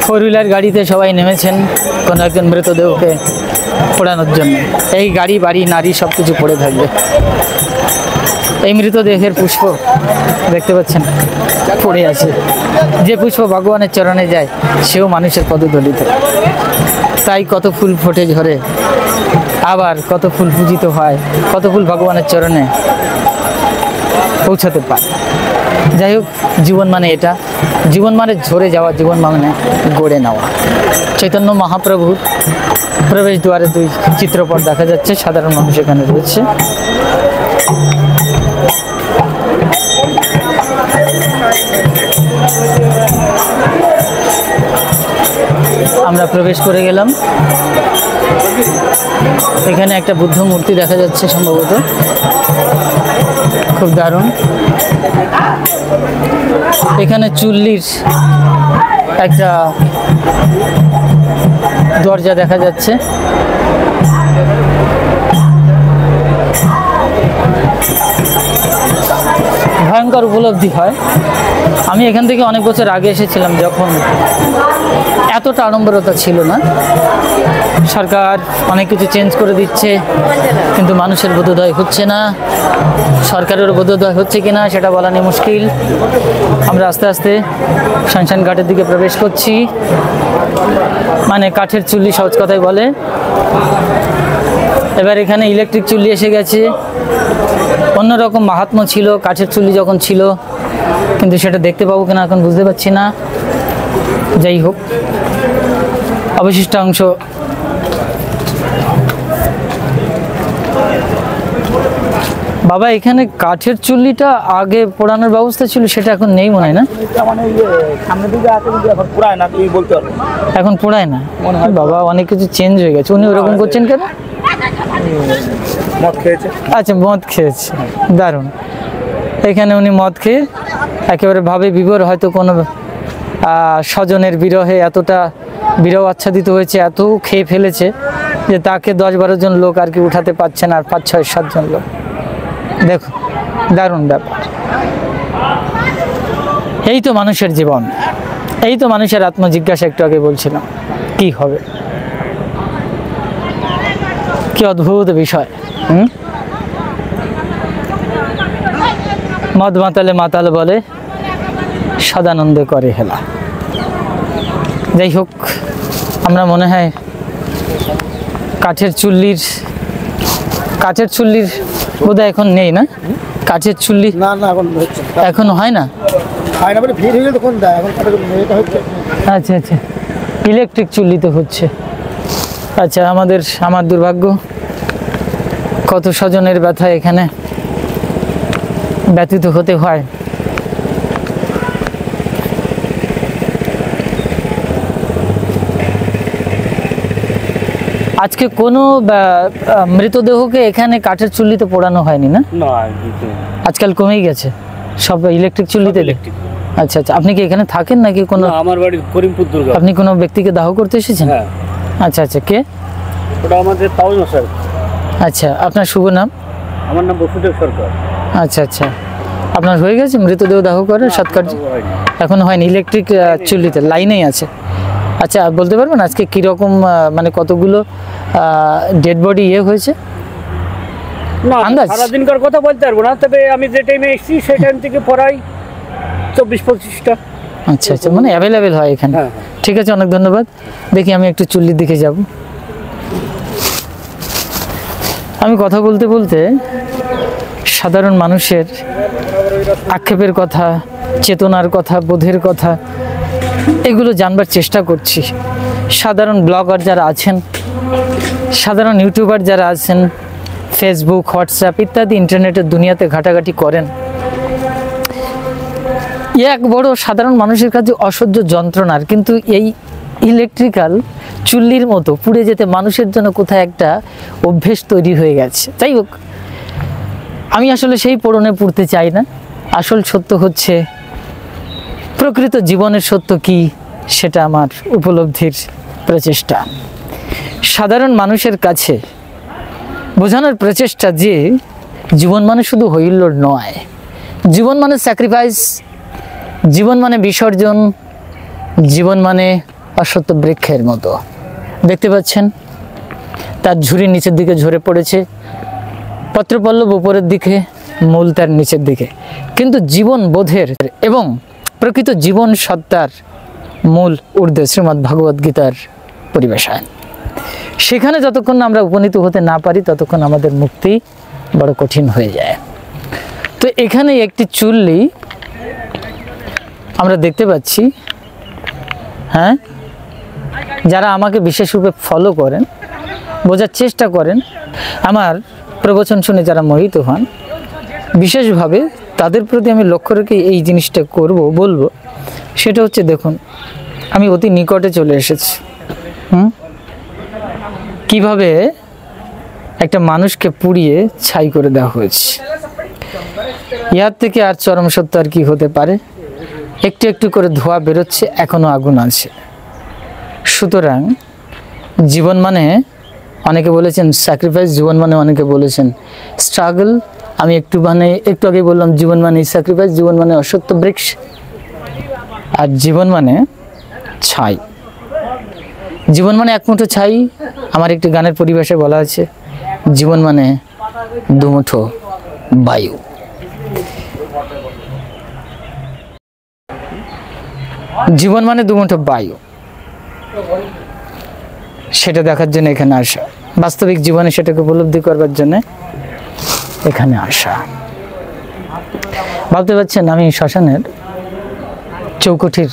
Four wheeler গাড়িতে সবাই নেমেছেন কোনো একজন মৃতদেহকে পোড়ানোর জন্য। এই গাড়ি বাড়ি নারী সব কিছু পড়ে থাকবে। এই মৃতদেহের পুষ্প দেখতে পাচ্ছেন পড়ে আছে। যে পুষ্প ভগবানের চরণে যায় সেও মানুষের পদদলিত। তাই কত ফুল ফোটে ঝরে, আবার কত ফুল পূজিত হয়, কত ফুল ভগবানের চরণে পৌঁছাতে পারে। যাই হোক, জীবন মানে এটা, জীবন মানে ঝরে যাওয়া, জীবন মানে গড়ে নেওয়া। চৈতন্য মহাপ্রভুর প্রবেশ দ্বারে দুই চিত্রপট দেখা যাচ্ছে, সাধারণ মানুষ এখানে রয়েছে। আমরা প্রবেশ করে গেলাম। এখানে একটা বুদ্ধ মূর্তি দেখা যাচ্ছে সম্ভবত, খুব দারুণ। এখানে চুল্লির একটা দরজা দেখা যাচ্ছে। ভয়ঙ্কর উপলব্ধি হয়। আমি এখান থেকে অনেক বছর আগে এসেছিলাম, যখন এতটা আড়ম্বরতা ছিল না। সরকার অনেক কিছু চেঞ্জ করে দিচ্ছে, কিন্তু মানুষের বোধোদয় হচ্ছে না। সরকারের বোধোদয় হচ্ছে কিনা সেটা বলা নিয়ে মুশকিল। আমরা আস্তে আস্তে শ্মশান ঘাটের দিকে প্রবেশ করছি। মানে কাঠের চুল্লি সহজ কথাই বলে। এবার এখানে ইলেকট্রিক চুল্লি এসে গেছে। অন্যরকম মাহাত্ম্য ছিল কাঠের চুল্লি যখন ছিল, কিন্তু সেটা দেখতে পাবো কিনা এখন বুঝতে পারছি না। যাই হোক, অবশিষ্টাংশ বাবা, এখানে কাঠের চুল্লিটা আগে পোড়ানোর ব্যবস্থা ছিল, সেটা এখন নেই মনে হয় না? এখন পোড়ায় না মনে হয় বাবা, অনেক কিছু চেঞ্জ হয়ে গেছে। উনি ওরকম করছেন কেন? মদ খেয়েছে। আচ্ছা, মদ খেয়েছে, দারুণ। এখানে উনি মদ খেয়ে একেবারে ভাবে বিভোর, হয়তো কোনো স্বজনের বিরহে এতটা বিরহ আচ্ছাদিত হয়েছে, এত খেয়ে ফেলেছে যে তাকে 10-12 জন লোক আর কি উঠাতে পারছে না, আর 5-6-7 জন লোক। দেখো, দারুণ ব্যাপার। এই তো মানুষের জীবন, এই তো মানুষের আত্মজিজ্ঞাসা। একটু আগে বলছিলাম কি হবে, কি অদ্ভুত বিষয়। মদ মাতালে মাতাল বলে, সদানন্দে করে হেলা। যাই হোক, আমরা মনে হয় কাঠের চুল্লির বোধহয় এখন নেই না? কাঠের চুল্লি না না, এখন হয় না। হয় না বলে ভিড় হয়ে গেলে তখন দেয়। এখন কাঠের এটা হচ্ছে। আচ্ছা আচ্ছা, ইলেকট্রিক চুল্লিতে হচ্ছে। আচ্ছা, আমার দুর্ভাগ্য, কত স্বজনের ব্যথা এখানে ব্যতীত হতে হয়। আজকে কোনো মৃতদেহকে এখানে কাঠের চুল্লিতে পোড়ানো হয়নি না? আজকাল কমেই গেছে, সব ইলেকট্রিক চুল্লিতে। আচ্ছা আচ্ছা, আপনি কি এখানে থাকেন নাকি? কোনো আমার বাড়ি করিমপুর দুর্গা। আপনি কোনো ব্যক্তিকে দাহ করতে এসেছেন? হ্যাঁ। আচ্ছা আচ্ছা, কে? ওটা আমাদের তাও স্যার। আচ্ছা, আপনার শুভ নাম? আমার নাম বসুদেব সরকার। আচ্ছা আচ্ছা, আপনার হয়ে গেছে মৃতদেহ দাহ করে সৎকার্য? এখন হয়নি, ইলেকট্রিক চুল্লিতে লাইনেই আছে। আচ্ছা, বলতে পারবেন আজকে কীরকম, মানে কতগুলো ডেড বডি হয়েছে? না, সারাদিনকার কথা বলতে পারবো না, তবে আমি যে টাইমে এসেছি সেই টাইম থেকে পড়াই 24-25টা। আচ্ছা আচ্ছা, মানে অ্যাভেলেবেল হয় এখানে। ঠিক আছে, অনেক ধন্যবাদ। দেখি আমি একটু চুল্লির দিকে যাব। আমি কথা বলতে বলতে সাধারণ মানুষের আক্ষেপের কথা, চেতনার কথা, বোধের কথা, এগুলো জানবার চেষ্টা করছি। সাধারণ ব্লগার যারা আছেন, সাধারণ ইউটিউবার যারা আছেন, ফেসবুক, হোয়াটসঅ্যাপ ইত্যাদি ইন্টারনেটের দুনিয়াতে ঘাটাঘাটি করেন, এক বড় সাধারণ মানুষের কাছে অসহ্য যন্ত্রণার। কিন্তু এই ইলেকট্রিক্যাল চুল্লির মতো পুড়ে যেতে মানুষের জন্য কোথায় একটা অভ্যেস তৈরি হয়ে গেছে। যাই হোক, আমি আসলে সেই পোড়নে পুড়তে চাই না। আসল সত্য হচ্ছে, প্রকৃত জীবনের সত্য কি সেটা আমার উপলব্ধির প্রচেষ্টা। সাধারণ মানুষের কাছে বোঝানোর প্রচেষ্টা যে জীবন মানে শুধু হইল্লোড় নয়, জীবন মানে স্যাক্রিফাইস, জীবন মানে বিসর্জন, জীবন মানে অশ্বত্থ বৃক্ষের মতো। দেখতে পাচ্ছেন তার ঝুড়ি নিচের দিকে ঝরে পড়েছে, পত্রপল্লব উপরের দিকে, মূল তার নিচের দিকে। কিন্তু জীবন বোধের এবং প্রকৃত জীবন সত্তার মূল ঊর্ধ্বে শ্রীমদ্ ভগবদ গীতার পরিবেশায়। সেখানে যতক্ষণ আমরা উপনীত হতে না পারি ততক্ষণ আমাদের মুক্তি বড় কঠিন হয়ে যায়। তো এখানে একটি চুল্লি আমরা দেখতে পাচ্ছি। হ্যাঁ, যারা আমাকে বিশেষ রূপে ফলো করেন, বোঝার চেষ্টা করেন, আমার প্রবচন শুনে যারা মোহিত হন, বিশেষভাবে তাদের প্রতি আমি লক্ষ্য রেখে এই জিনিসটা বলবো, সেটা হচ্ছে দেখুন আমি অতি নিকটে চলে এসেছি। কিভাবে একটা মানুষকে পুড়িয়ে ছাই করে দেওয়া হয়েছে। ইয়ার থেকে আর চরম সত্য আর কি হতে পারে? একটু একটু করে ধোঁয়া বেরোচ্ছে, এখনো আগুন আছে। সুতরাং জীবন মানে অনেকে বলেছেন স্যাক্রিফাইস, জীবন মানে অনেকে বলেছেন স্ট্রাগল। আমি একটু আগে বললাম জীবন মানে স্যাক্রিফাইস, জীবন মানে অশ্বত্থ বৃক্ষ, আর জীবন মানে ছাই। জীবন মানে এক মুঠো ছাই। আমার একটি গানের পরিবেশে বলা আছে জীবন মানে দুমুঠো বায়ু। জীবন মানে দুমুঠো বায়ু, সেটা দেখার জন্য এখানে আসা, বাস্তবিক জীবনে সেটাকে উপলব্ধি করবার জন্য এখানে আসা। ভাবতে পারছেন আমি শ্মশানের চৌকঠির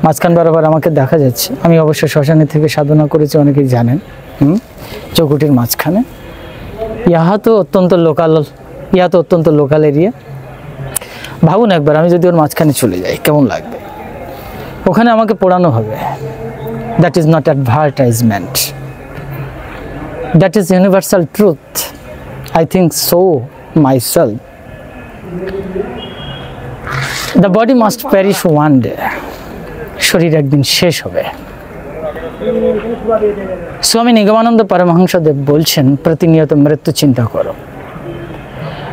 মাঝখান বরাবর আমাকে দেখা যাচ্ছে। আমি অবশ্য শ্মশানের থেকে সাধনা করেছি, অনেকেই জানেন। চৌকঠির মাঝখানে ইহা তো অত্যন্ত লোকাল এরিয়া। ভাবুন একবার আমি যদি ওর মাঝখানে চলে যাই কেমন লাগবে। ওখানে আমাকে পোড়ানো হবে। That is not advertisement, that is universal truth. I think so myself. The body must parish one day. শরীর একদিন শেষ হবে। স্বামী নিগমানন্দ পরমহংসদেব বলছেন প্রতিনিয়ত মৃত্যু চিন্তা করো।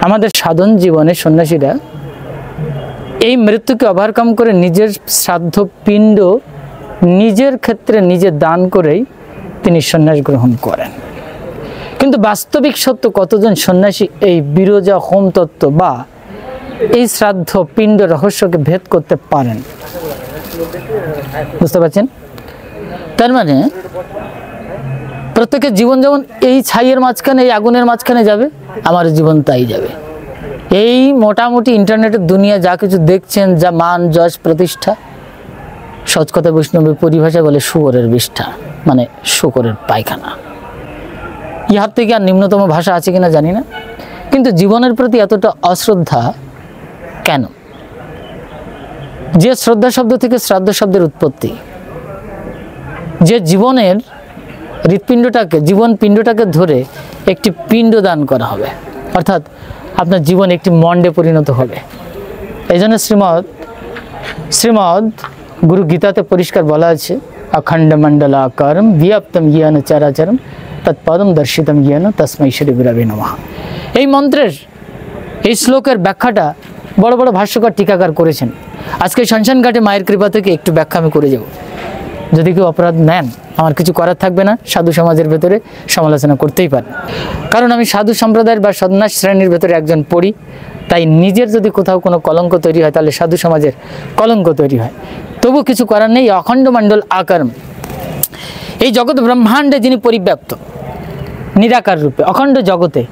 আমাদের সাধন জীবনে সন্ন্যাসীরা এই মৃত্যুকে ওভারকাম করে নিজের শ্রাদ্ধ পিণ্ড নিজের ক্ষেত্রে নিজে দান করেই তিনি সন্ন্যাস গ্রহণ করেন। কিন্তু বাস্তবিক সত্য কতজন সন্ন্যাসী এই বিরজা হোম তত্ত্ব বা এই শ্রাদ্ধ পিণ্ড রহস্যকে ভেদ করতে পারেন? বুঝতে পারছেন? তার মানে প্রত্যেকের জীবন যেমন এই ছাইয়ের মাঝখানে, এই আগুনের মাঝখানে যাবে, আমার জীবন তাই যাবে। এই মোটামুটি ইন্টারনেটের দুনিয়া যা কিছু দেখছেন, যা মান যশ প্রতিষ্ঠা, সৎকথা বৈষ্ণবের পরিভাষা বলে শুকরের বিষ্ঠা, মানে শুকরের পায়খানা। ইহার থেকে আর নিম্নতম ভাষা আছে কিনা জানি না। কিন্তু জীবনের প্রতি এতটা অশ্রদ্ধা কেন? যে শ্রদ্ধা শব্দ থেকে শ্রাদ্ধ শব্দের উৎপত্তি, যে জীবনের হৃৎপিণ্ডটাকে, জীবন পিণ্ডটাকে ধরে একটি পিণ্ড দান করা হবে, অর্থাৎ আপনার জীবন একটি মণ্ডে পরিণত হবে। এই জন্য শ্রীমদ গুরু গীতাতে পরিষ্কার বলা আছে অখণ্ড মণ্ডলাকারম ব্যাপ্তম ইয়েন চরাচরম তৎপদম দর্শিতম ইয়েন তস্मै শ্রী গুরবে নমঃ। এই মন্ত্রের, এই শ্লোকের ব্যাখ্যাটা বড় বড় ভাষ্যকার টিকাকার করেছেন। আজকে শ্মশান ঘাটে মায়ের কৃপা থেকে একটু ব্যাখ্যা আমি করে যাব। যদি কেউ অপরাধ নেন, আমার কিছু করার থাকবে না, সাধু সমাজের ভেতরে সমালোচনা করতেই পারে। কারণ আমি সাধু সম্প্রদায়ের বা সন্ন্যাস শ্রেণীর ভেতরে একজন পড়ি, তাই নিজের যদি কোথাও কোনো কলঙ্ক তৈরি হয় তাহলে সাধু সমাজের কলঙ্ক তৈরি হয়। তবু কিছু করার নেই। অখণ্ড মণ্ডল আকারম, এই জগৎ ব্রহ্মাণ্ডে যিনি পরিব্যাপ্ত নিরাকার রূপে অখণ্ড জগতে,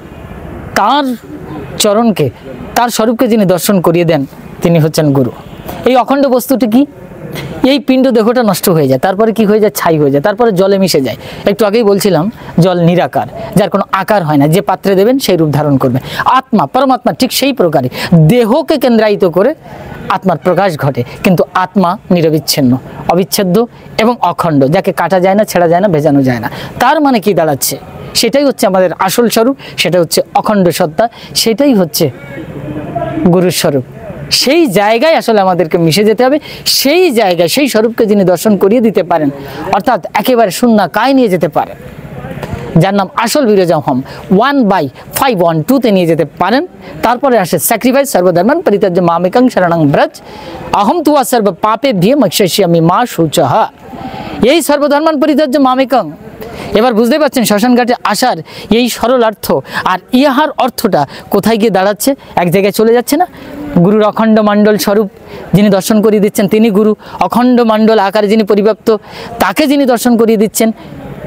তার চরণকে, তার স্বরূপকে যিনি দর্শন করিয়ে দেন তিনি হচ্ছেন গুরু। এই অখণ্ড বস্তুটি কি? এই পিণ্ড দেহটা নষ্ট হয়ে যায়, তারপরে কি হয়ে যায়? ছাই হয়ে যায়, তারপরে জলে মিশে যায়। একটু আগেই বলছিলাম জল নিরাকার, যার কোনো আকার হয় না, যে পাত্রে দেবেন সেই রূপ ধারণ করবে। আত্মা, পরমাত্মা ঠিক সেই প্রকারে দেহকে কেন্দ্রায়িত করে আত্মার প্রকাশ ঘটে, কিন্তু আত্মা নিরবিচ্ছিন্ন, অবিচ্ছেদ্য এবং অখণ্ড, যাকে কাটা যায় না, ছেঁড়া যায় না, ভেজানো যায় না। তার মানে কি দাঁড়াচ্ছে? সেটাই হচ্ছে আমাদের আসল স্বরূপ, সেটা হচ্ছে অখণ্ড সত্তা, সেটাই হচ্ছে গুরুর স্বরূপ। সেই জায়গায় আসলে আমাদেরকে মিশে যেতে হবে। সেই জায়গায় সেই স্বরূপকে যিনি দর্শন করিয়ে দিতে পারেন, অর্থাৎ একেবারে শূন্যাকায় নিয়ে যেতে পারেন, যার নাম আসল বিরজা হোম 1/512-তে নিয়ে যেতে পারেন। তারপরে আসে স্যাক্রিফাইস সর্বধর্মান পরিত্যাজ্য মামেকং শরণং ব্রজ অহম তুয়া সর্ব পাপেভ্যো মোক্ষয়িষ্যামি মা শুচঃ। এই সর্বধর্মান পরিত্যাজ্য মামেকং, এবার বুঝতে পারছেন শ্মশান ঘাটে আসার এই সরলার্থ আর ইহার অর্থটা কোথায় গিয়ে দাঁড়াচ্ছে, এক জায়গায় চলে যাচ্ছে না। গুরুর অখণ্ড মণ্ডল স্বরূপ যিনি দর্শন করিয়ে দিচ্ছেন তিনি গুরু, অখণ্ড মণ্ডল আকারে যিনি পরিব্যাপ্ত তাকে যিনি দর্শন করিয়ে দিচ্ছেন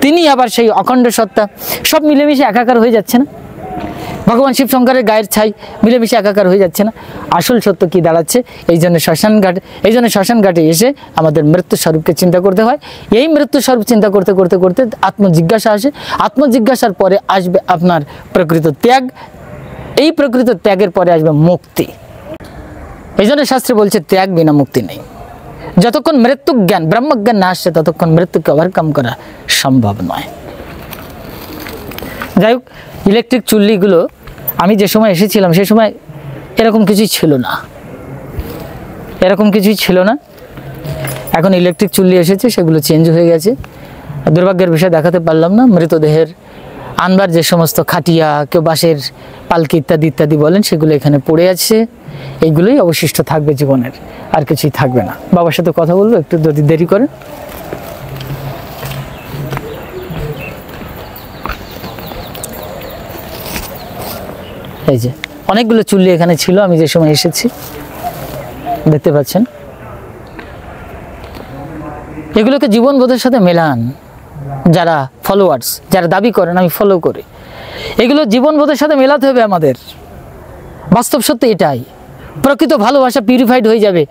তিনি আবার সেই অখণ্ড সত্তা, সব মিলেমিশে একাকার হয়ে যাচ্ছে না। ভগবান শিব শঙ্করের গায়ের ছাই মিলেমিশে একাকার হয়ে যাচ্ছে না। আসল সত্য কি দাঁড়াচ্ছে, এই জন্য শ্মশান ঘাটে এসে আমাদের মৃত্যু স্বরূপকে চিন্তা করতে হয়। এই মৃত্যু স্বরূপ চিন্তা করতে করতে করতে আত্মজিজ্ঞাসা আসে, আত্মজিজ্ঞাসার পরে আসবে আপনার প্রকৃত ত্যাগ, এই প্রকৃত ত্যাগের পরে আসবে মুক্তি। এই জন্য শাস্ত্রে বলছে ত্যাগ বিনা মুক্তি নেই। যতক্ষণ মৃত্যু জ্ঞান ব্রহ্মজ্ঞান না আসছে ততক্ষণ মৃত্যুকে ওভারকাম করা সম্ভব নয়। যাই হোক, ইলেকট্রিক চুল্লিগুলো আমি যে সময় এসেছিলাম সেই সময় এরকম কিছুই ছিল না, এখন ইলেকট্রিক চুল্লি এসেছে, সেগুলো চেঞ্জ হয়ে গেছে। দুর্ভাগ্যের বিষয় দেখাতে পারলাম না, মৃতদেহের আনবার যে সমস্ত খাটিয়া, কেউ বাঁশের পালকি ইত্যাদি ইত্যাদি বলেন, সেগুলো এখানে পড়ে আছে। এইগুলোই অবশিষ্ট থাকবে জীবনের, আর কিছুই থাকবে না। বাবার সাথে কথা বলবো, একটু যদি দেরি করেন। এই যে অনেকগুলো চুল্লি এখানে ছিল আমি যে সময় এসেছি, দেখতে পাচ্ছেন। এগুলোকে জীবনবোধের সাথে মেলান, যারা ফলোয়ার্স, যারা দাবি করেন আমি ফলো করি, এগুলো জীবনবোধের সাথে মেলাতে হবে আমাদের। বাস্তব সত্যি এটাই, প্রকৃত ভালোবাসা পিউরিফাইড হয়ে যাবে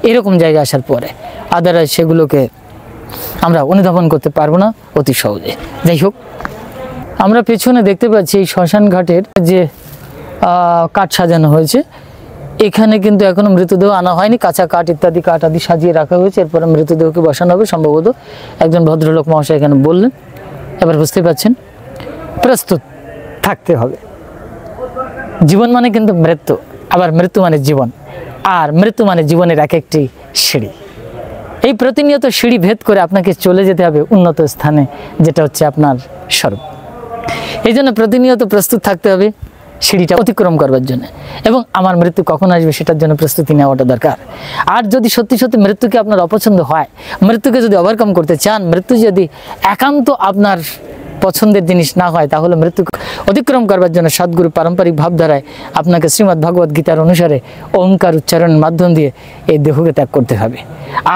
এরকম জায়গায় আসার পরে, আদারওয়াইজ সেগুলোকে আমরা অনুধাবন করতে পারবো না অতি সহজে। যাই হোক, আমরা পেছনে দেখতে পাচ্ছি এই শ্মশান ঘাটের যে কাঠ সাজানো হয়েছে, এখানে কিন্তু এখনো মৃতদেহ আনা হয়নি, কাঁচা কাঠ ইত্যাদি কাঠ আদি সাজিয়ে রাখা হয়েছে, এরপরে মৃতদেহকে বসানো হবে সম্ভবত, একজন ভদ্রলোক মহাশয় এখানে বললেন। এবার বুঝতে পারছেন, প্রস্তুত থাকতে হবে। জীবন মানে কিন্তু মৃত্যু, আবার মৃত্যু মানে জীবন, আর মৃত্যু মানে জীবনের এক একটি সিঁড়ি। এই প্রতিনিয়ত সিঁড়ি ভেদ করে আপনাকে চলে যেতে হবে উন্নত স্থানে, যেটা হচ্ছে আপনার স্বরূপ। এই জন্য প্রতিনিয়ত প্রস্তুত থাকতে হবে সিঁড়িটা অতিক্রম করবার জন্য, এবং আমার মৃত্যু কখন আসবে সেটার জন্য প্রস্তুতি নেওয়াটা দরকার। আর যদি সত্যি সত্যি মৃত্যুকে আপনার অপছন্দ হয়, মৃত্যুকে যদি ওভারকাম করতে চান, মৃত্যু যদি একান্ত আপনার পছন্দের জিনিস না হয়, তাহলে মৃত্যু অতিক্রম করবার জন্য সদ্গুরু পারম্পরিক ভাবধারায় আপনাকে শ্রীমদ্ ভগবদ গীতার অনুসারে ওঙ্কার উচ্চারণের মাধ্যম দিয়ে এই দেহকে ত্যাগ করতে হবে।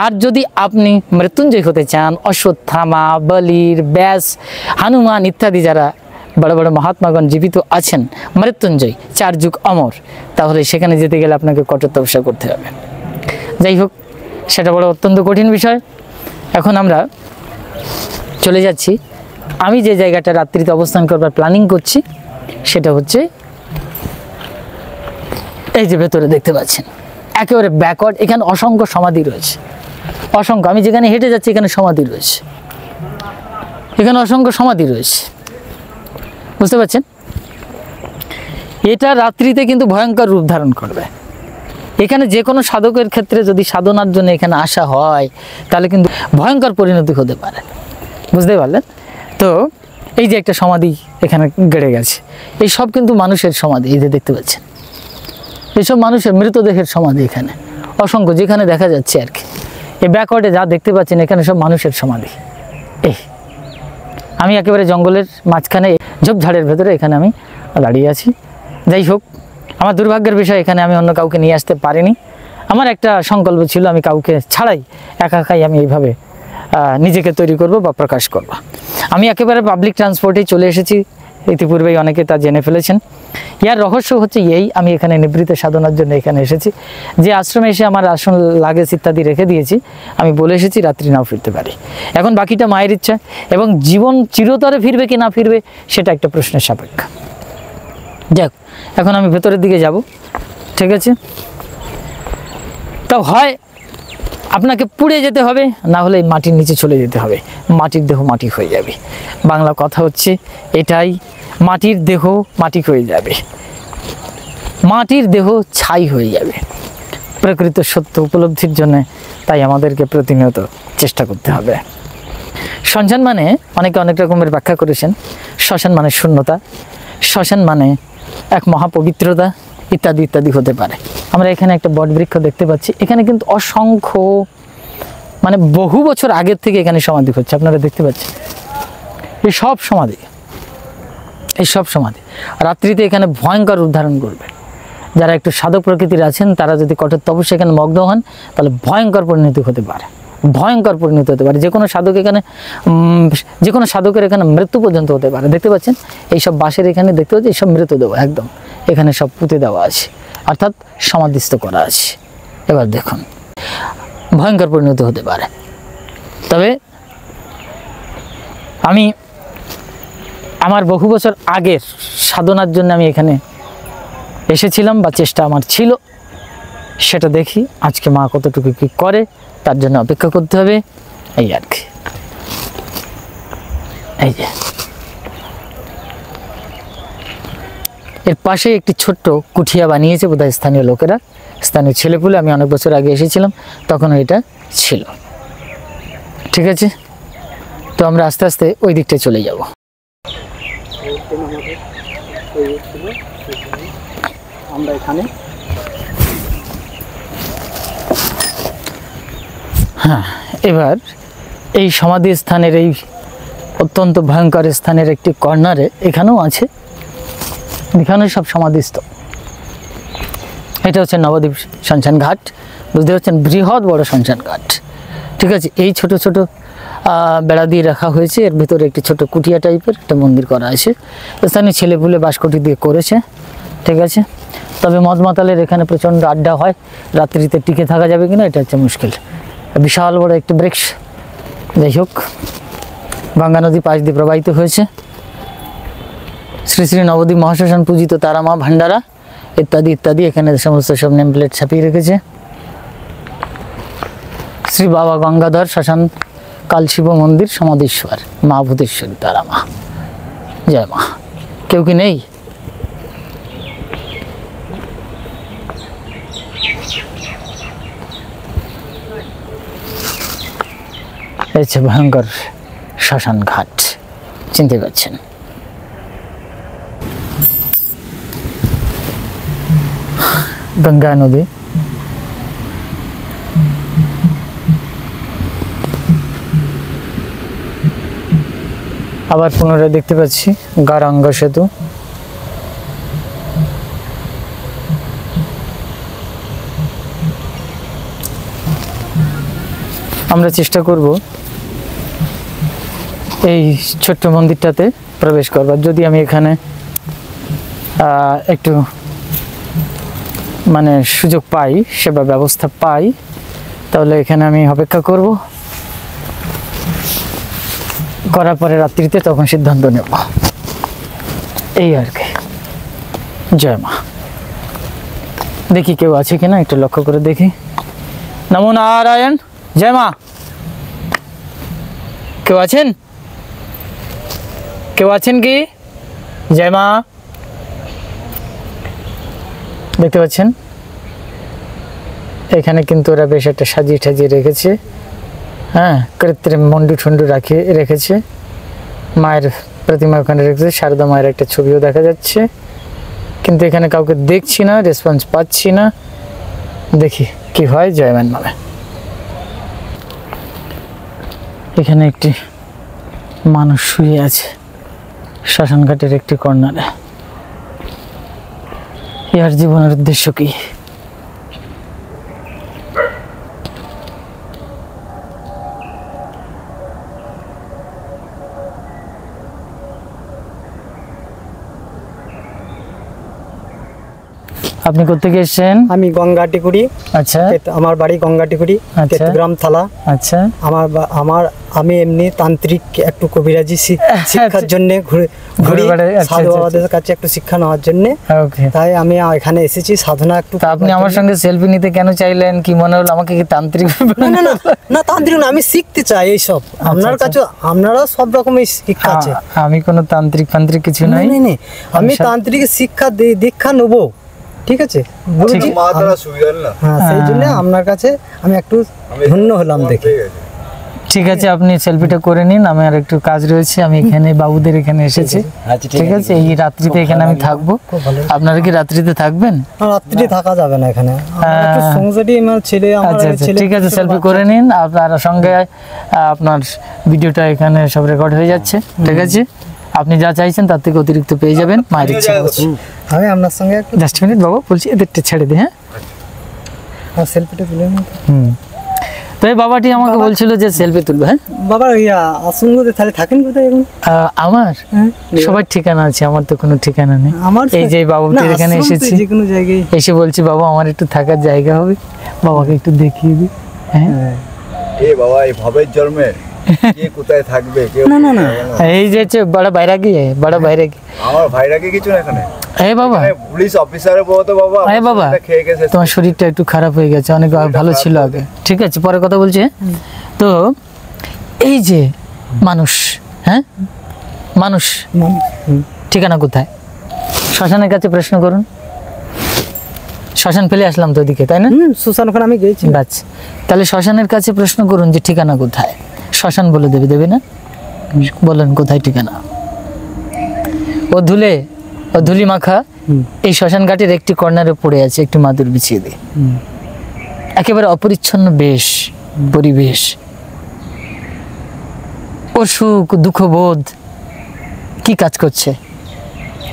আর যদি আপনি মৃত্যুঞ্জয় হতে চান, অশ্বত্থামা, বলির, ব্যাস, হনুমান ইত্যাদি যারা বড় বড় মহাত্মাগণ জীবিত আছেন, মৃত্যুঞ্জয় 4 যুগ অমর, তাহলে সেখানে যেতে গেলে আপনাকে কঠোর তপস্যা করতে হবে। যাই হোক, সেটা বড় অত্যন্ত কঠিন বিষয়। এখন আমরা চলে যাচ্ছি, আমি যে জায়গাটা রাত্রিতে অবস্থান করবার প্ল্যানিং করছি সেটা হচ্ছে এই যে ভেতরে দেখতে পাচ্ছেন, একেবারে ব্যাকওয়ার্ড। এখানে অসংখ্য সমাধি রয়েছে, অসংখ্য। আমি যেখানে হেঁটে যাচ্ছি এখানে সমাধি রয়েছে, এখানে অসংখ্য সমাধি রয়েছে, বুঝতে পারছেন। এটা রাত্রিতে কিন্তু ভয়ঙ্কর রূপ ধারণ করবে। এখানে যে কোনো সাধকের ক্ষেত্রে যদি সাধনার জন্য এখানে আসা হয়, তাহলে কিন্তু ভয়ঙ্কর পরিণতি হতে পারে, বুঝতে পারলেন তো। এই যে একটা সমাধি এখানে গেড়ে গেছে, এই সব কিন্তু মানুষের সমাধি। এই যে দেখতে পাচ্ছেন, এইসব মানুষের মৃতদেহের সমাধি এখানে অসংখ্য, যেখানে দেখা যাচ্ছে আর কি। এই ব্যাকওয়ার্ডে যা দেখতে পাচ্ছেন এখানে সব মানুষের সমাধি। এই আমি একেবারে জঙ্গলের মাঝখানে ঝোপঝাড়ের ভেতরে এখানে আমি দাঁড়িয়ে আছি। যাই হোক, আমার দুর্ভাগ্যের বিষয় এখানে আমি অন্য কাউকে নিয়ে আসতে পারিনি। আমার একটা সংকল্প ছিল, আমি কাউকে ছাড়াই একাই আমি এইভাবে নিজেকে তৈরি করব বা প্রকাশ করব। আমি একেবারে পাবলিক ট্রান্সপোর্টেই চলে এসেছি, ইতিপূর্বেই অনেকে তা জেনে ফেলেছেন। ইয়ার রহস্য হচ্ছে এই, আমি এখানে নিবৃত্ত সাধনার জন্য এখানে এসেছি। যে আশ্রমে এসে আমার আসন লাগেজ ইত্যাদি রেখে দিয়েছি, আমি বলে এসেছি রাত্রি নাও ফিরতে পারি। এখন বাকিটা মায়ের ইচ্ছা, এবং জীবন চিরতরে ফিরবে কি না ফিরবে সেটা একটা প্রশ্নের সাপেক্ষ। যাক, এখন আমি ভেতরের দিকে যাব, ঠিক আছে। তাও হয় আপনাকে পুড়ে যেতে হবে, না হলে মাটির নিচে চলে যেতে হবে, মাটির দেহ মাটি হয়ে যাবে। বাংলা কথা হচ্ছে এটাই, মাটির দেহ মাটি হয়ে যাবে, মাটির দেহ ছাই হয়ে যাবে প্রকৃত সত্য উপলব্ধির জন্য। তাই আমাদেরকে প্রতিনিয়ত চেষ্টা করতে হবে। শ্মশান মানে অনেকে অনেক রকমের ব্যাখ্যা করেছেন। শ্মশান মানে শূন্যতা, শ্মশান মানে এক মহাপবিত্রতা, ইত্যাদি ইত্যাদি হতে পারে। আমরা এখানে একটা বটবৃক্ষ দেখতে পাচ্ছি, এখানে কিন্তু অসংখ্য মানে বহু বছর আগের থেকে এখানে সমাধি হচ্ছে, আপনারা দেখতে পাচ্ছেন। এই সব সমাধি, এই সব সমাধি রাত্রিতে এখানে ভয়ঙ্কর রূপ ধারণ করবে। যারা একটু সাধক প্রকৃতির আছেন তারা যদি কঠোর তপস্যা এখানে মগ্ন হন তাহলে ভয়ঙ্কর পরিণতি হতে পারে, ভয়ঙ্কর পরিণতি হতে পারে। যে কোনো সাধক এখানে যে কোনো সাধকের এখানে মৃত্যু পর্যন্ত হতে পারে। দেখতে পাচ্ছেন এইসব বাঁশের এখানে দেখতে পাচ্ছি সব মৃতদেহ, একদম এখানে সব পুঁতে দেওয়া আছে, অর্থাৎ সমাধিস্থ করা আছে। এবার দেখুন ভয়ঙ্কর পরিণতি হতে পারে। তবে আমি আমার বহু বছর আগের সাধনার জন্য আমি এখানে এসেছিলাম বা চেষ্টা আমার ছিল, সেটা দেখি আজকে মা কতটুকু কি করে, তার জন্য অপেক্ষা করতে হবে, এই আর কি। এই যে এর পাশে একটি ছোট্ট কুঠিয়া বানিয়েছে বোধহয় স্থানীয় লোকেরা, স্থানীয় ছেলেপুলে। আমি অনেক বছর আগে এসেছিলাম, তখন এটা ছিল। ঠিক আছে, তো আমরা আস্তে আস্তে ওই দিকটায় চলে যাব। আমরা এখানে হ্যাঁ, এবার এই সমাধি স্থানের এই অত্যন্ত ভয়ঙ্কর স্থানের একটি কর্নারে এখানেও আছে, এখানে সব সমাধিস্থ। এটা হচ্ছে নবদ্বীপ শ্মশান ঘাট, বুঝতে পারছেন, বৃহৎ বড় শ্মশান ঘাট। ঠিক আছে, এই ছোট ছোট বেড়া দিয়ে রাখা হয়েছে, এর ভিতরে একটি ছোট কুটিয়া টাইপের একটা মন্দির করা আছে, স্থানীয় ছেলেপুলে বাঁশকুটি দিয়ে করেছে। ঠিক আছে, তবে মদ মাতালের এখানে প্রচণ্ড আড্ডা হয়, রাত্রিতে টিকে থাকা যাবে কিনা এটা হচ্ছে মুশকিল। বিশাল বড় একটি বৃক্ষ। যাই হোক, গঙ্গা নদী পাশ দিয়ে প্রবাহিত হয়েছে। শ্রী শ্রী নবদ্বীপ মহাশ্মশান পূজিত তারা মা ভান্ডারা ইত্যাদি ইত্যাদি এখানে সমস্ত সব নেম প্লেট ছাপিয়ে রেখেছে। শ্রী বাবা গঙ্গাধর শ্মশান কাল শিব মন্দির সমাধীশ্বর মা ভূতেশ্বরী তারা মা, জয় মা। কেউ কি নেই? এই হচ্ছে ভয়ঙ্কর শ্মশান ঘাট, চিনতে পারছেন। গঙ্গা নদী, আবার পুনরায় দেখতে পাচ্ছি গারাঙ্গ সেতু। আমরা চেষ্টা করব এই ছোট্ট মন্দিরটাতে প্রবেশ করবার। যদি আমি এখানে একটু মানে সুযোগ পাই, সেবা ব্যবস্থা পাই, তাহলে এখানে আমি অপেক্ষা করব, করার পরে রাত্রিতে তখন সিদ্ধান্ত নেব, এই আর কি। জয় মা। দেখি কেউ আছে কিনা, একটু লক্ষ্য করে দেখি। নমো নারায়ণ, জয় মা। কেউ আছেন? কেউ আছেন কি? জয় মা। দেখতে পাচ্ছেন এখানে কিন্তু ওরা বেশ একটা সাজিয়ে ঠাজিয়ে রেখেছে, হ্যাঁ, কৃত্রিম মন্ডু ঠন্ডু রেখেছে। মায়ের প্রতিমা ওখানে রেখেছে, শারদা মায়ের একটা ছবিও দেখা যাচ্ছে, কিন্তু এখানে কাউকে দেখছি না, রেসপন্স পাচ্ছি না। দেখি কি হয়, জয়মান নামে। এখানে একটি মানুষ শুয়ে আছে শ্মশান ঘাটের একটি কর্নারে। ইয়ার জীবনের উদ্দেশ্য কি? আপনি কোথেকে এসেছেন? আমি গঙ্গাটিকুড়ি। আচ্ছা, আমার বাড়ি গঙ্গাটিকুড়ি, তেতগ্রাম থালা। আচ্ছা, আমি এমনি তান্ত্রিক একটু কবিরাজি শিক্ষার জন্য ঘুরি, সাধু বাবাদের কাছে একটু শিক্ষা নেওয়ার জন্য। তাই আমি এখানে এসেছি সাধনা একটু। আপনি আমার সঙ্গে সেলফি নিতে কেন চাইলেন? কি মনে হলো আমাকে কি তান্ত্রিক? না তান্ত্রিক না, আমি শিখতে চাই এইসব। আপনার কাছে আপনারা সব রকমের শিক্ষা আছে। আমি কোনো তান্ত্রিক ফান্ত্রিক কিছু নাই। আমি তান্ত্রিক শিক্ষা দীক্ষা নেবো, ঠিক আছে? হ্যাঁ, সেই জন্য আপনার কাছে আমি একটু ধন্য হলাম দেখে। ঠিক আছে, আপনি সেলফিটা করে নিন, আমার একটু কাজ রয়েছে, আমি এখানে বাবুদের এখানে এসেছি। ঠিক আছে, এই রাত্রিতে এখানে আমি থাকবো। আপনারা কি রাত্রিতে থাকবেন? রাত্রি থাকা যাবে না এখানে, একটু সংসারী আমার ছেলে, আমার আচ্ছা আচ্ছা, ছেলে। ঠিক আছে, সেলফি করে নিন। আপনার সঙ্গে আপনার ভিডিওটা এখানে সব রেকর্ড হয়ে যাচ্ছে। ঠিক আছে, আপনি যা চাইছেন তার থেকে অতিরিক্ত পেয়ে যাবেন। মায়ের ইচ্ছা। আমি আপনার সঙ্গে একটু জাস্ট মিনিট বাবু, বলছি এদেরটা ছেড়ে দে। হ্যাঁ, সেলফিটা তুলে নিন। তো এই বাবাটি আমাকে বলছিল যে সেলফি তুলবে। হ্যাঁ বাবা, আসুন তাহলে থাকেন কোথায় এখন? আমার সবার ঠিকানা আছে, আমার তো কোনো ঠিকানা নেই। আমার এই যে বাবুটির এখানে এসেছি, যে কোনো জায়গায় এসে বলছি বাবা আমার একটু থাকার জায়গা হবে, বাবাকে একটু দেখিয়ে দিই। হ্যাঁ, এ বাবা, এই ভবের জন্মে কে কোথায় থাকবে? কেউ না না না, এই যে বড় বাইরাগি, বড় বাইরাগি। আমার ভাইরাকে কিছু না এখানে। এই বাবা, এখানে পুলিশ অফিসারের বউ তো বাবা। এই বাবা, খেয়ে গেছে। তোমার শরীরটা একটু খারাপ হয়ে গেছে, অনেক ভালো ছিল আগে। ঠিক আছে, পরে কথা বলছি। তো এই যে মানুষ, হ্যাঁ মানুষ, ঠিকানা কোথায়? শ্মশানের কাছে প্রশ্ন করুন। শ্মশান ফেলে আসলাম তো ওদিকে, তাই না? সুশান, ওখানে আমি গেছি। বাস, তাহলে শ্মশানের কাছে প্রশ্ন করুন যে ঠিকানা কোথায়। শ্মশান বলে দেবে, দেবে না? বলেন কোথায় ঠিকানা। ও ধুলি মাখা এই শ্মশান ঘাটের একটি কর্নারে পড়ে আছে, একটি মাদুর বিছিয়ে দিয়ে। একেবারে অপরিচ্ছন্ন বেশ, পরিবেশ। ওর সুখ দুঃখ বোধ কি কাজ করছে?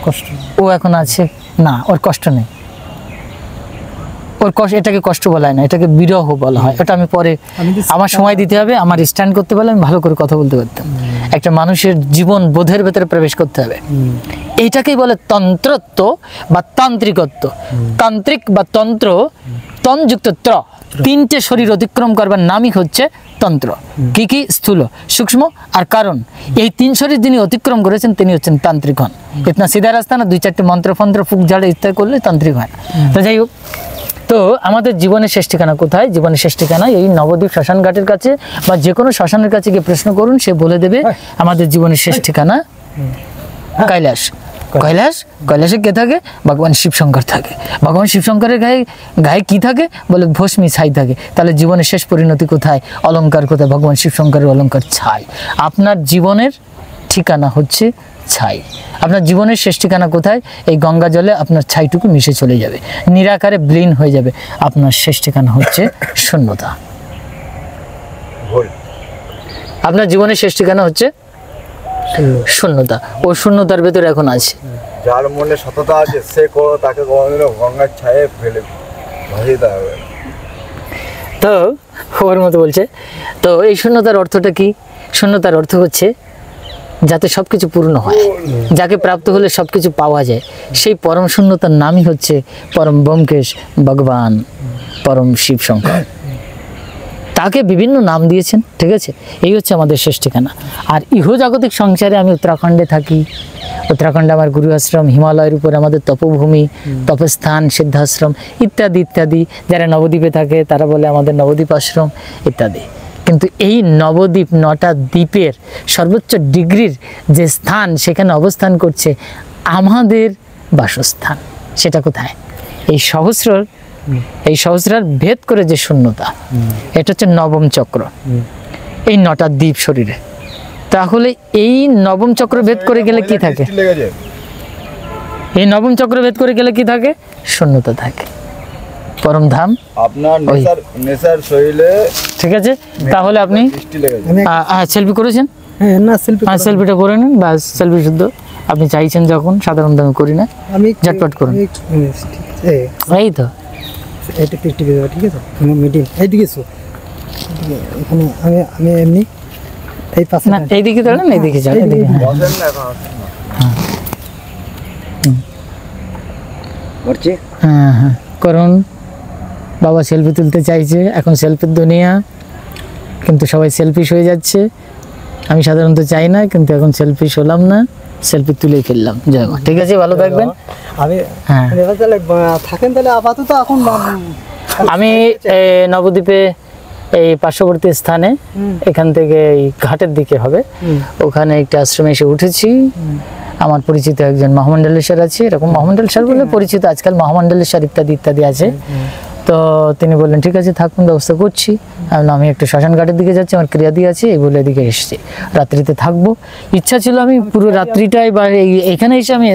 কষ্ট। ও এখন আছে না, ওর কষ্ট নেই। ওর কষ্ট, এটাকে কষ্ট বলা হয় না, এটাকে বিরহ বলা হয়। ওটা আমি পরে, আমার সময় দিতে হবে, আমার স্ট্যান্ড করতে পারলে আমি ভালো করে কথা বলতে পারতাম। একটা মানুষের জীবন বোধের ভেতরে প্রবেশ করতে হবে। এইটাকেই বলে তন্ত্রত্ব বা তান্ত্রিকত্ব। তান্ত্রিক বা তন্ত্র, তনযুক্ত ত্র, তিনটে শরীর অতিক্রম করবার নামই হচ্ছে তন্ত্র। কি কি? স্থূল, সূক্ষ্ম আর কারণ। এই তিন শরীর যিনি অতিক্রম করেছেন তিনি হচ্ছেন তান্ত্রিক হন। ইতনা সিধা রাস্তা না, দুই চারটে মন্ত্র ফন্ত্র ফুক ঝাড়ে ইত্যাদি করলে তান্ত্রিক হয়। তো যাই হোক, তো আমাদের জীবনের শেষ ঠিকানা কোথায়? জীবনের শেষ ঠিকানা এই নবদ্বীপ শ্মশান ঘাটের কাছে, বা যে কোনো শ্মশানের কাছে গিয়ে প্রশ্ন করুন, সে বলে দেবে আমাদের জীবনের শেষ ঠিকানা কৈলাস। কৈলাসে কে থাকে? ভগবান শিবশঙ্কর থাকে। ভগবান শিবশঙ্করের গায়ে কি থাকে? বলে ভস্মী ছাই থাকে। তাহলে জীবনের শেষ পরিণতি কোথায়? অলঙ্কার কোথায়? ভগবান শিবশঙ্করের অলঙ্কার ছাই। আপনার জীবনের ঠিকানা হচ্ছে ছাই। আপনার জীবনের শেষ ঠিকানা কোথায়? এই গঙ্গা জলে আপনার ছাইটুকু মিশে চলে যাবে, নিরাকারে বিলীন হয়ে যাবে। আপনার শেষ ঠিকানা হচ্ছে শূন্যতা। আপনার জীবনের শেষ ঠিকানা হচ্ছে শূন্যতা। ও শূন্যতার ভেতরে এখন আছে। যার মনে সততা আছে সে তাকে কোনোদিনও গঙ্গার ছায়ে ফেলে ভাসিয়ে দিতে হবে। তো ওর মতো বলছে। তো এই শূন্যতার অর্থটা কি? শূন্যতার অর্থ হচ্ছে যাতে সব কিছু পূর্ণ হয়, যাকে প্রাপ্ত হলে সব কিছু পাওয়া যায়, সেই পরম শূন্যতার নামই হচ্ছে পরম ব্যোমকেশ, ভগবান পরম শিব শঙ্কর। তাকে বিভিন্ন নাম দিয়েছেন। ঠিক আছে, এই হচ্ছে আমাদের শেষ ঠিকানা। আর ইহজাগতিক সংসারে আমি উত্তরাখণ্ডে থাকি। উত্তরাখণ্ডে আমার গুরু আশ্রম, হিমালয়ের উপরে আমাদের তপভূমি, তপস্থান, সিদ্ধাশ্রম ইত্যাদি ইত্যাদি। যারা নবদ্বীপে থাকে তারা বলে আমাদের নবদ্বীপ আশ্রম ইত্যাদি। কিন্তু এই নবদ্বীপ, 9টা দ্বীপের সর্বোচ্চ ডিগ্রির যে স্থান, সেখানে অবস্থান করছে আমাদের বাসস্থান। সেটা কোথায়? এই সহস্রার ভেদ করে যে শূন্যতা, এটা হচ্ছে নবম চক্র। এই 9টা দ্বীপ শরীরে। তাহলে এই নবম চক্র ভেদ করে গেলে কি থাকে? এই নবম চক্র ভেদ করে গেলে কি থাকে? শূন্যতা থাকে, পরম ধাম আপনার নেশার শরীরে। ঠিক আছে, তাহলে আপনি সেলফি করেছেন? হ্যাঁ, না সেলফিটা করে নিন, বাস। সেলফি শুদ্ধ আপনি চাইছেন যখন, সাধারণত আমি করি না, আমি ঝটপট করুন। এই তো এটা ঠিক আছে, মিডিল এইদিকে এসো। এখানে আমি এমনি এই পাশে না, এইদিকে দাঁড়ান, এইদিকে যান, এইদিকে। হ্যাঁ হ্যাঁ করুন। বাবা সেলফি তুলতে চাইছে, এখন সেলফির দুনিয়া, কিন্তু সবাই সেলফিশ হয়ে যাচ্ছে। আমি সাধারণত চাই না, কিন্তু এখন সেলফিশ হলাম না, সেলফি তুলে ফেললাম। জয় মা। ঠিক আছে, ভালো থাকবেন। আমি হ্যাঁ, তাহলে থাকেন তাহলে আপাতত এখন। আমি নবদ্বীপে এই পার্শ্ববর্তী স্থানে, এখান থেকে এই ঘাটের দিকে হবে, ওখানে একটা আশ্রমে এসে উঠেছি। আমার পরিচিত একজন মহামণ্ডলেশ্বর আছে, এরকম মহামণ্ডলেশ্বর বলে পরিচিত আজকাল, মহামণ্ডলেশ্বর ইত্যাদি ইত্যাদি আছে। তো তিনি বললেন ঠিক আছে থাকুন, ব্যবস্থা করছি। আমি একটু শ্মশান ঘাটের দিকে যাচ্ছি, আমার ক্রিয়াদি আছে, এই বলে এদিকে এসেছি, রাত্রিতে থাকবো। ইচ্ছা ছিল আমি পুরো রাত্রিটাই বা এখানে এসে আমি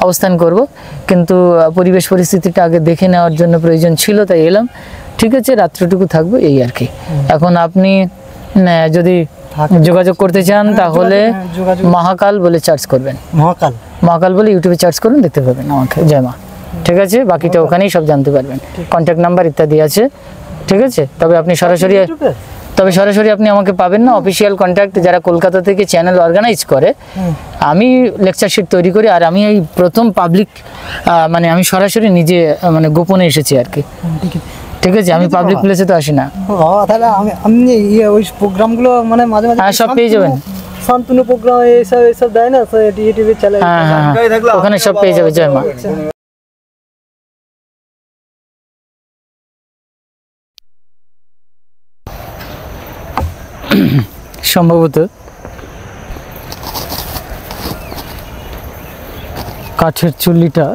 অবস্থান করব, কিন্তু পরিবেশ পরিস্থিতিটা আগে দেখে নেওয়ার জন্য প্রয়োজন ছিল, তাই এলাম। ঠিক আছে, রাত্রিটুকু থাকবো এই আর কি। এখন আপনি যদি যোগাযোগ করতে চান তাহলে মহাকাল বলে সার্চ করবেন, মহাকাল বলে ইউটিউবে সার্চ করুন, দেখতে পাবেন আমাকে। জয় মা। ঠিক আছে, বাকিটা ওখানেই সব জানতে পারবেন, কন্ট্যাক্ট নাম্বার ইত্যাদি আছে। ঠিক আছে, তবে আপনি সরাসরি আপনি আমাকে পাবেন না। অফিসিয়াল কন্ট্যাক্ট যারা কলকাতা থেকে চ্যানেল অর্গানাইজ করে, আমি লেকচার শিট তৈরি করি, আর আমি এই প্রথম পাবলিক মানে আমি সরাসরি নিজে মানে গোপনে এসেছি আর কি। ঠিক আছে, আমি পাবলিক প্লেসে তো আসি না। তাহলে আমি ওই প্রোগ্রামগুলো মানে মাঝে মাঝে সব পেয়ে যাবেন, শান্তনু প্রোগ্রাম এইসব দেয় না ইউটিউবে চ্যানেল, ওখানে সব পেয়ে যাবে। জয় মা। সম্ভবত কাঠের চুল্লিটা